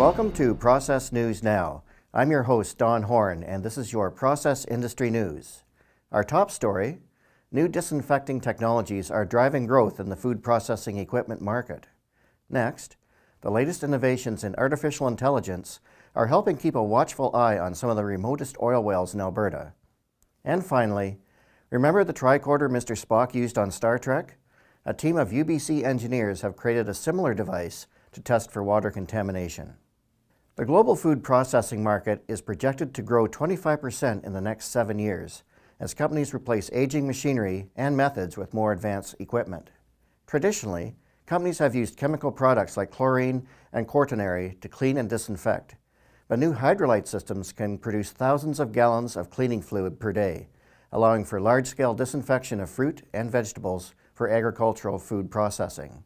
Welcome to Process News Now. I'm your host, Don Horn, and this is your process industry news. Our top story, new disinfecting technologies are driving growth in the food processing equipment market. Next, the latest innovations in artificial intelligence are helping keep a watchful eye on some of the remotest oil wells in Alberta. And finally, remember the tricorder Mr. Spock used on Star Trek? A team of UBC engineers have created a similar device to test for water contamination. The global food processing market is projected to grow 25% in the next 7 years as companies replace aging machinery and methods with more advanced equipment. Traditionally, companies have used chemical products like chlorine and quaternary to clean and disinfect, but new hydrolyte systems can produce thousands of gallons of cleaning fluid per day, allowing for large-scale disinfection of fruit and vegetables for agricultural food processing.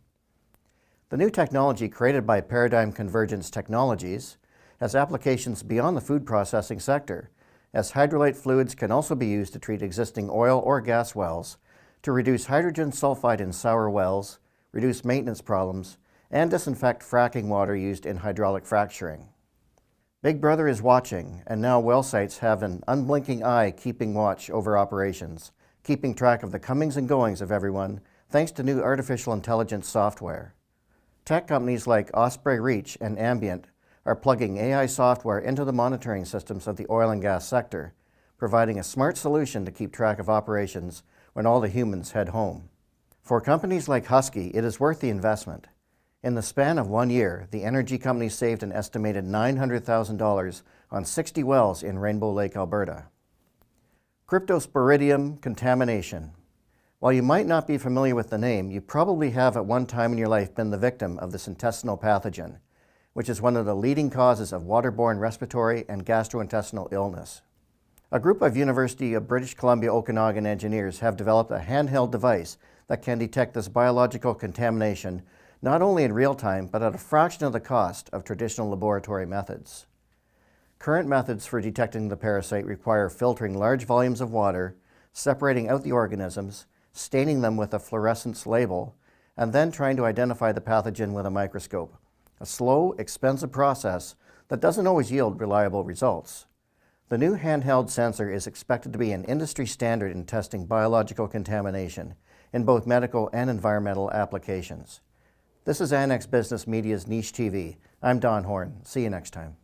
The new technology created by Paradigm Convergence Technologies has applications beyond the food processing sector, as hydrolyte fluids can also be used to treat existing oil or gas wells, to reduce hydrogen sulfide in sour wells, reduce maintenance problems, and disinfect fracking water used in hydraulic fracturing. Big Brother is watching, and now well sites have an unblinking eye keeping watch over operations, keeping track of the comings and goings of everyone thanks to new artificial intelligence software. Tech companies like Osprey Reach and Ambient are plugging AI software into the monitoring systems of the oil and gas sector, providing a smart solution to keep track of operations when all the humans head home. For companies like Husky, it is worth the investment. In the span of 1 year, the energy company saved an estimated $900,000 on 60 wells in Rainbow Lake, Alberta. Cryptosporidium contamination. While you might not be familiar with the name, you probably have at one time in your life been the victim of this intestinal pathogen, which is one of the leading causes of waterborne respiratory and gastrointestinal illness. A group of University of British Columbia Okanagan engineers have developed a handheld device that can detect this biological contamination not only in real time, but at a fraction of the cost of traditional laboratory methods. Current methods for detecting the parasite require filtering large volumes of water, separating out the organisms, staining them with a fluorescence label, and then trying to identify the pathogen with a microscope. A slow, expensive process that doesn't always yield reliable results. The new handheld sensor is expected to be an industry standard in testing biological contamination in both medical and environmental applications. This is Annex Business Media's Niche TV. I'm Don Horn. See you next time.